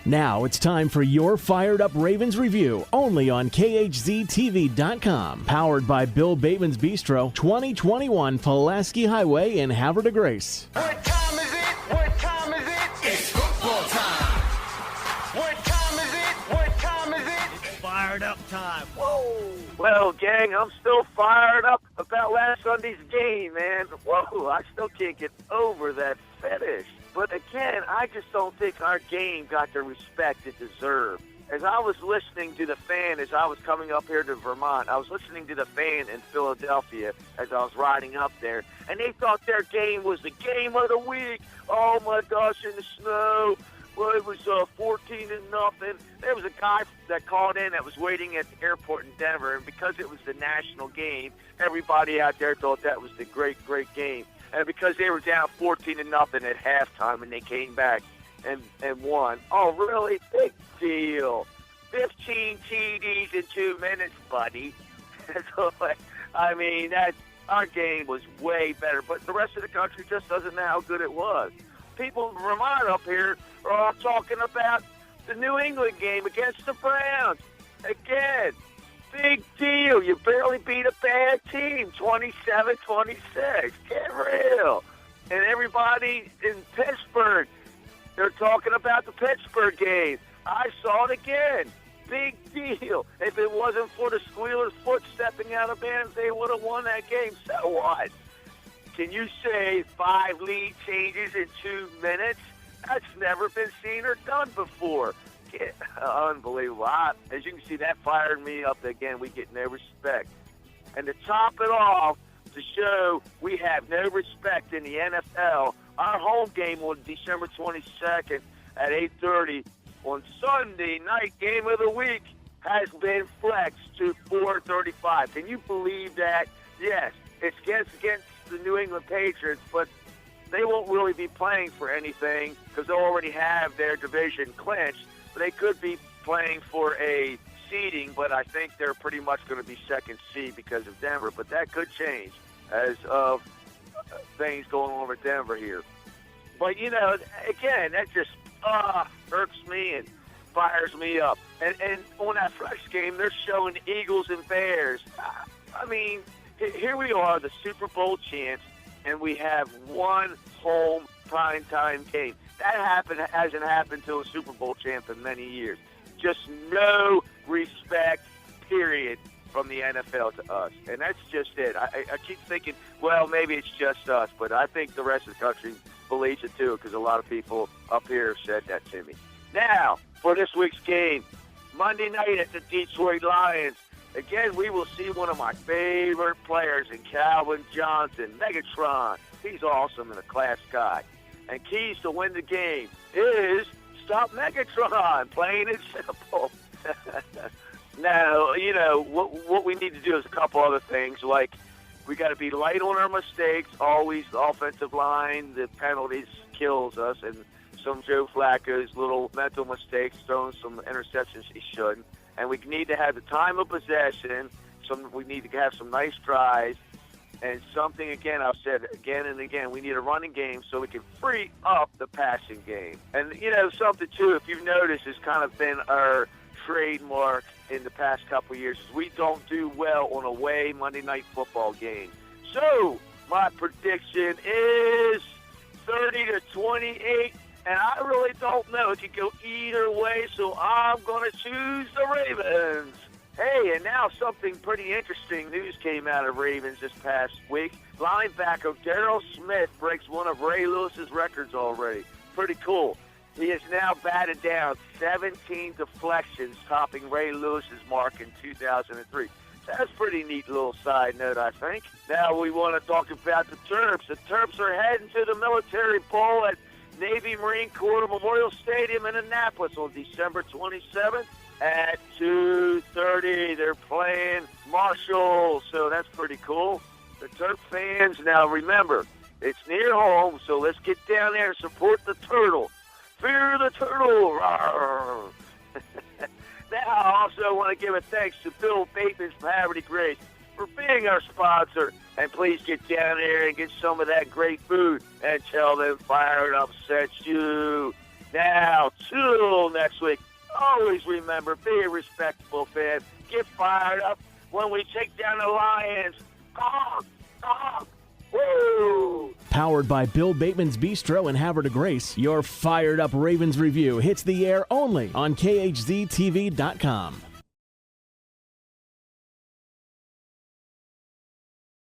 Now it's time for your Fired Up Ravens review, only on KHZTV.com. Powered by Bill Bateman's Bistro, 2021 Pulaski Highway in Havre de Grace. What time is it? What time is it? It's football time. What time is it? What time is it? It's fired up time. Whoa. Well, gang, I'm still fired up about last Sunday's game, man. Whoa, I still can't get over that fetish. But again, I just don't think our game got the respect it deserved. As I was listening to the fan, as I was coming up here to Vermont, I was listening to the fan in Philadelphia as I was riding up there, and they thought their game was the game of the week. Oh my gosh, in the snow. Well, it was 14-0. There was a guy that called in that was waiting at the airport in Denver, and because it was the national game, everybody out there thought that was the great game. And because they were down 14-0 at halftime, and they came back and won. Oh, really? Big deal. 15 TDs in 2 minutes, buddy. So, I mean, our game was way better, but the rest of the country just doesn't know how good it was. People in Vermont up here are all talking about the New England game against the Browns. Again, big deal. You barely beat a bad team, 27-26. Get real. And everybody in Pittsburgh, they're talking about the Pittsburgh game. I saw it again. Big deal. If it wasn't for the Squealer's foot stepping out of bounds, they would have won that game. So what? Can you say 5 lead changes in 2 minutes? That's never been seen or done before. Unbelievable. As you can see, that fired me up again. We get no respect. And to top it off, to show we have no respect in the NFL, our home game on December 22nd at 8:30 on Sunday night game of the week has been flexed to 4:35. Can you believe that? Yes, it's against the New England Patriots, but they won't really be playing for anything because they already have their division clinched. They could be playing for a seeding, but I think they're pretty much going to be second seed because of Denver. But that could change as of things going on with Denver here. But, you know, again, that just irks me and fires me up. And on that Flex game, they're showing Eagles and Bears. I mean, here we are, the Super Bowl champs, and we have one home primetime game. That hasn't happened to a Super Bowl champ in many years. Just no respect, period, from the NFL to us. And that's just it. I keep thinking, well, maybe it's just us, but I think the rest of the country believes it too because a lot of people up here said that to me. Now, for this week's game, Monday night at the Detroit Lions, again, we will see one of my favorite players in Calvin Johnson, Megatron. He's awesome and a class guy. And keys to win the game is stop Megatron, plain and simple. Now, you know, what we need to do is a couple other things, like we got to be light on our mistakes, always the offensive line, the penalties kills us, and some Joe Flacco's little mental mistakes, throwing some interceptions he shouldn't. And we need to have the time of possession, we need to have some nice drives, and something, again, I've said again and again, we need a running game so we can free up the passing game. And, you know, something, too, if you've noticed, has kind of been our trademark in the past couple of years is we don't do well on away Monday Night Football game. So, my prediction is 30-28, and I really don't know. It could go either way, so I'm going to choose the Ravens. Hey, and now something pretty interesting news came out of Ravens this past week. Linebacker Darryl Smith breaks one of Ray Lewis's records already. Pretty cool. He has now batted down 17 deflections, topping Ray Lewis's mark in 2003. That's a pretty neat little side note, I think. Now we want to talk about the Terps. The Terps are heading to the Military Bowl at Navy Marine Corps Memorial Stadium in Annapolis on December 27th. At 2:30, they're playing Marshall, so that's pretty cool. The Terp fans, now remember, it's near home, so let's get down there and support the turtle. Fear the turtle! Now, I also want to give a thanks to Bill Bateman's Havre de Grace for being our sponsor. And please get down there and get some of that great food and tell them Fired Up sent you. Now, till next week, always remember, be a respectable fan. Get fired up when we take down the Lions. Honk, honk, woo! Powered by Bill Bateman's Bistro in Havre de Grace, your Fired Up Ravens review hits the air only on KHZTV.com.